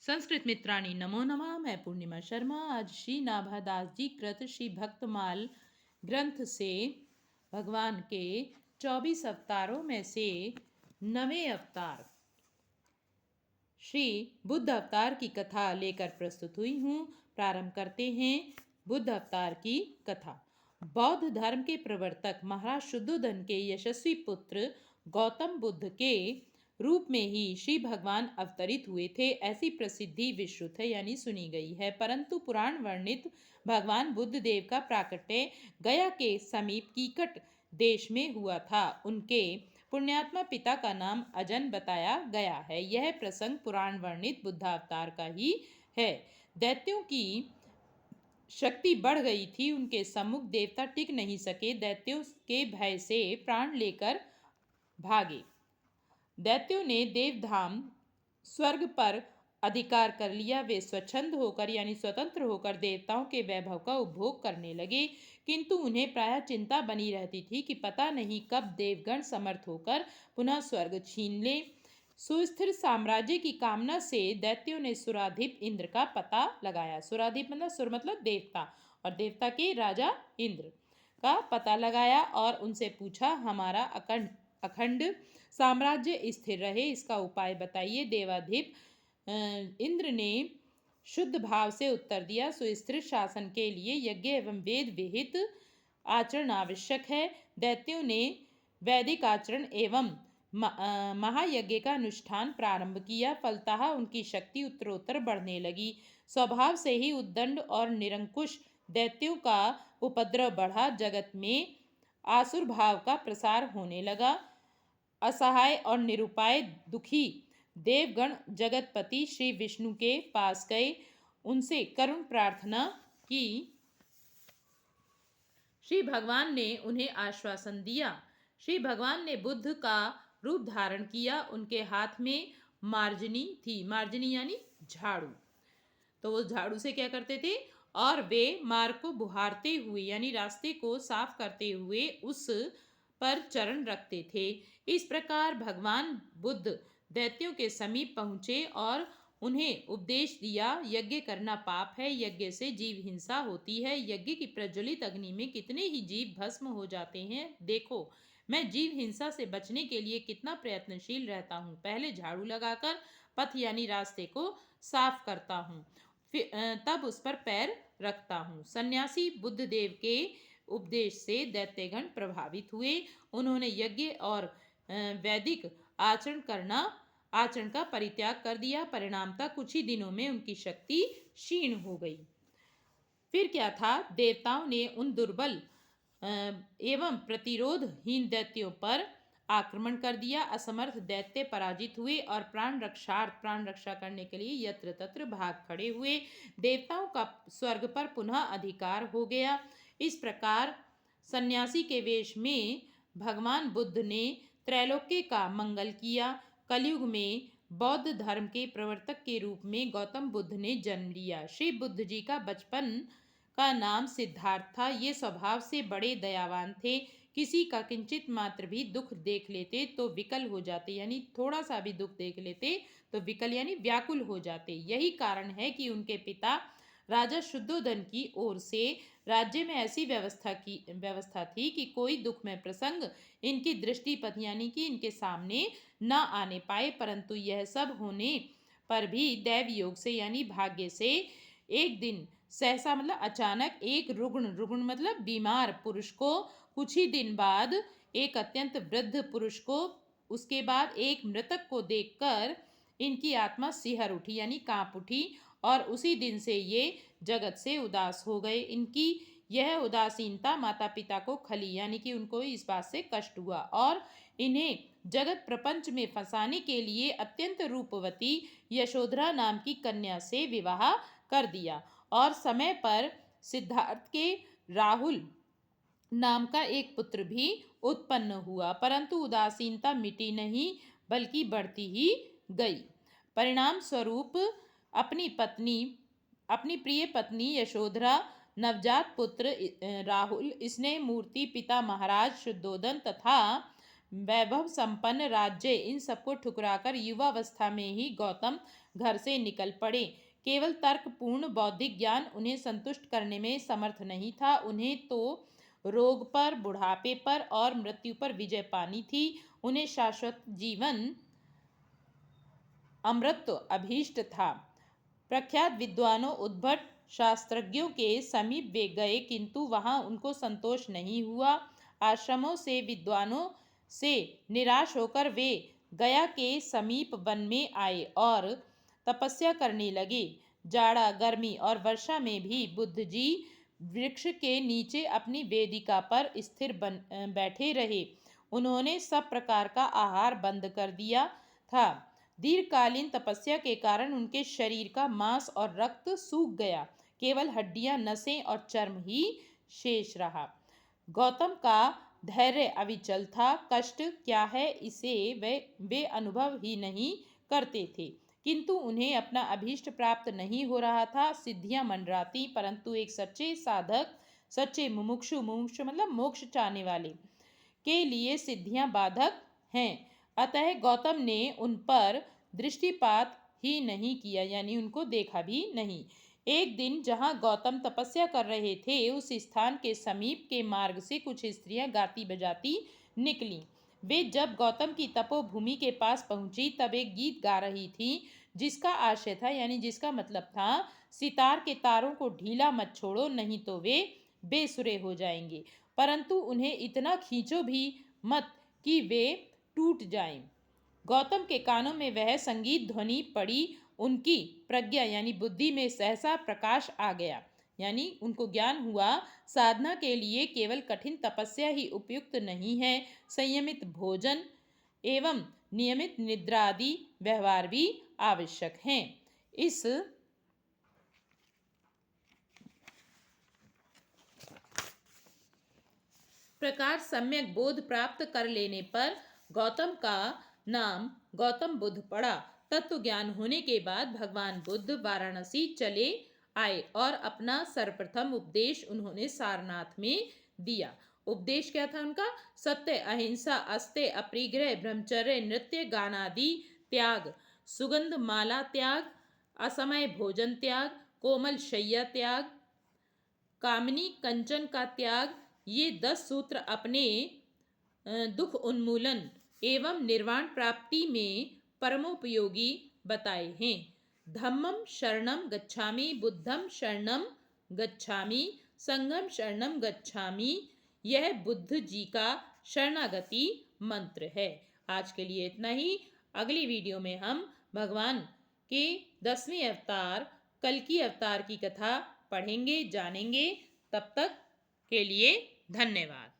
संस्कृत मित्राणी नमो नमः। मैं पूर्णिमा शर्मा आज श्री नाभादास जी कृत श्री भक्तमाल ग्रंथ से भगवान के 24 अवतारों में से 9वें अवतार श्री बुद्ध अवतार की कथा लेकर प्रस्तुत हुई हूँ। प्रारंभ करते हैं बुद्ध अवतार की कथा। बौद्ध धर्म के प्रवर्तक महाराज शुद्धोधन के यशस्वी पुत्र गौतम बुद्ध के रूप में ही श्री भगवान अवतरित हुए थे, ऐसी प्रसिद्धि विश्रुत है यानी सुनी गई है। परंतु पुराण वर्णित भगवान बुद्ध देव का प्राकट्य गया के समीप कीकट देश में हुआ था। उनके पुण्यात्मा पिता का नाम अजन बताया गया है। यह प्रसंग पुराण वर्णित बुद्धावतार का ही है। दैत्यों की शक्ति बढ़ गई थी, उनके सम्मुख देवता टिक नहीं सके। दैत्यों के भय से प्राण लेकर भागे। दैत्यों ने देवधाम स्वर्ग पर अधिकार कर लिया। वे स्वच्छंद होकर यानी स्वतंत्र होकर देवताओं के वैभव का उपभोग करने लगे, किंतु उन्हें प्रायः चिंता बनी रहती थी कि पता नहीं कब देवगण समर्थ होकर पुनः स्वर्ग छीन ले। सुस्थिर साम्राज्य की कामना से दैत्यों ने सुराधिप इंद्र का पता लगाया। सुराधिप मतलब सुर मतलब देवता, और देवता के राजा इंद्र का पता लगाया और उनसे पूछा, हमारा अखंड साम्राज्य स्थिर रहे इसका उपाय बताइए। देवाधिप इंद्र ने शुद्ध भाव से उत्तर दिया, सुस्थिर शासन के लिए यज्ञ एवं वेद विहित आचरण आवश्यक है। दैत्यों ने वैदिक आचरण एवं महायज्ञ का अनुष्ठान प्रारंभ किया। फलतः उनकी शक्ति उत्तरोत्तर बढ़ने लगी। स्वभाव से ही उद्दंड और निरंकुश दैत्यों का उपद्रव बढ़ा। जगत में आसुर भाव का प्रसार होने लगा। असहाय और निरुपाय दुखी देवगण जगतपति श्री विष्णु के पास गए, उनसे करुण प्रार्थना की। श्री भगवान ने उन्हें आश्वासन दिया। श्री भगवान ने बुद्ध का रूप धारण किया। उनके हाथ में मार्जनी थी। मार्जनी यानी झाड़ू। तो वो झाड़ू से क्या करते थे, और वे मार्ग को बुहारते हुए यानी रास्ते को साफ करते हुए उस पर चरण रखते थे। इस प्रकार भगवान बुद्ध दैत्यों के समीप पहुँचे और उन्हें उपदेश दिया, यज्ञ करना पाप है, यज्ञ से जीव हिंसा होती है। यज्ञ की प्रज्वलित अग्नि में कितने ही जीव भस्म हो जाते हैं। देखो, मैं जीव हिंसा से बचने के लिए कितना प्रयत्नशील रहता हूँ। पहले झाड़ू लगाकर पथ यानी रास्ते को साफ करता हूँ, फिर तब उस पर पैर रखता हूँ। सन्यासी बुद्ध देव के उपदेश से दैत्यगण प्रभावित हुए। उन्होंने यज्ञ और वैदिक आचरण का परित्याग कर दिया। परिणामतः कुछ ही दिनों में उनकी शक्ति क्षीण हो गई। फिर क्या था, देवताओं ने उन दुर्बल एवं प्रतिरोधहीन दैत्यों पर आक्रमण कर दिया। असमर्थ दैत्य पराजित हुए और प्राण रक्षा करने के लिए यत्र तत्र भाग खड़े हुए। देवताओं का स्वर्ग पर पुनः अधिकार हो गया। इस प्रकार सन्यासी के वेश में भगवान बुद्ध ने त्रैलोक्य का मंगल किया। कलयुग में बौद्ध धर्म के प्रवर्तक के रूप में गौतम बुद्ध ने जन्म लिया। श्री बुद्ध जी का बचपन का नाम सिद्धार्थ था। ये स्वभाव से बड़े दयावान थे। किसी का किंचित मात्र भी दुख देख लेते तो विकल हो जाते, यानी थोड़ा सा भी दुख देख लेते तो विकल यानी व्याकुल हो जाते। यही कारण है कि उनके पिता राजा शुद्धोधन की ओर से राज्य में ऐसी व्यवस्था थी कि कोई दुख में प्रसंग इनकी दृष्टिपथ यानी कि इनके सामने न आने पाए। परंतु यह सब होने पर भी दैव योग से यानी भाग्य से एक दिन सहसा मतलब अचानक एक रुग्ण मतलब बीमार पुरुष को, कुछ ही दिन बाद एक अत्यंत वृद्ध पुरुष को, उसके बाद एक मृतक को देखकर इनकी आत्मा सिहर उठी यानी कांप उठी, और उसी दिन से ये जगत से उदास हो गए। इनकी यह उदासीनता माता पिता को खली यानी कि उनको इस बात से कष्ट हुआ और इन्हें जगत प्रपंच में फंसाने के लिए अत्यंत रूपवती यशोधरा नाम की कन्या से विवाह कर दिया। और समय पर सिद्धार्थ के राहुल नाम का एक पुत्र भी उत्पन्न हुआ। परंतु उदासीनता मिटी नहीं बल्कि बढ़ती ही गई। परिणाम स्वरूप अपनी प्रिय पत्नी यशोधरा, नवजात पुत्र राहुल, स्नेह मूर्ति पिता महाराज शुद्धोधन तथा वैभव संपन्न राज्य, इन सबको ठुकराकर युवावस्था में ही गौतम घर से निकल पड़े। केवल तर्कपूर्ण बौद्धिक ज्ञान उन्हें संतुष्ट करने में समर्थ नहीं था। उन्हें तो रोग पर, बुढ़ापे पर और मृत्यु पर विजय पानी थी। उन्हें शाश्वत जीवन, अमृत अभीष्ट था। प्रख्यात विद्वानों, उद्भट शास्त्रज्ञों के समीप वे गए, किंतु वहां उनको संतोष नहीं हुआ। आश्रमों से, विद्वानों से निराश होकर वे गया के समीप वन में आए और तपस्या करने लगे। जाड़ा, गर्मी और वर्षा में भी बुद्ध जी वृक्ष के नीचे अपनी वेदिका पर स्थिर बैठे रहे। उन्होंने सब प्रकार का आहार बंद कर दिया था। दीर्घकालीन तपस्या के कारण उनके शरीर का मांस और रक्त सूख गया। केवल हड्डियां, नसें और चर्म ही शेष रहा। गौतम का धैर्य अविचल था। कष्ट क्या है इसे वे अनुभव ही नहीं करते थे, किंतु उन्हें अपना अभीष्ट प्राप्त नहीं हो रहा था। सिद्धियां मंडराती, परंतु एक सच्चे साधक, सच्चे मुमुक्षु मतलब मोक्ष चाहने वाले के लिए सिद्धियां बाधक हैं। अतः गौतम ने उन पर दृष्टिपात ही नहीं किया, यानी उनको देखा भी नहीं। एक दिन जहाँ गौतम तपस्या कर रहे थे, उस स्थान के समीप के मार्ग से कुछ स्त्रियां गाती बजाती निकलीं। वे जब गौतम की तपोभूमि के पास पहुंची, तब एक गीत गा रही थी, जिसका आशय था, यानी जिसका मतलब था, सितार के तारों को ढीला मत छोड़ो, नहीं तो वे बेसुरे हो जाएंगे, परंतु उन्हें इतना खींचो भी मत कि वे टूट जाएं। गौतम के कानों में वह संगीत ध्वनि पड़ी। उनकी प्रज्ञा यानी बुद्धि में सहसा प्रकाश आ गया, यानी उनको ज्ञान हुआ, साधना के लिए केवल कठिन तपस्या ही उपयुक्त नहीं है, संयमित भोजन एवं नियमित निद्रा आदि व्यवहार भी आवश्यक हैं। इस प्रकार सम्यक बोध प्राप्त कर लेने पर गौतम का नाम गौतम बुद्ध पड़ा। तत्व ज्ञान होने के बाद भगवान बुद्ध वाराणसी चले आए और अपना सर्वप्रथम उपदेश उन्होंने सारनाथ में दिया। उपदेश क्या था उनका? सत्य, अहिंसा, अस्तेय, अपरिग्रह, ब्रह्मचर्य, नृत्य गान आदि त्याग, सुगंध माला त्याग, असमय भोजन त्याग, कोमल शय्या त्याग, कामिनी कंचन का त्याग, ये 10 सूत्र अपने दुख उन्मूलन एवं निर्वाण प्राप्ति में परमोपयोगी बताए हैं। धम्मम शरणम गच्छामि, बुद्धम शरणम गच्छामि, संघम शरणम गच्छामि, यह बुद्ध जी का शरणागति मंत्र है। आज के लिए इतना ही। अगली वीडियो में हम भगवान के 10वें अवतार कल्कि अवतार की कथा पढ़ेंगे, जानेंगे। तब तक के लिए धन्यवाद।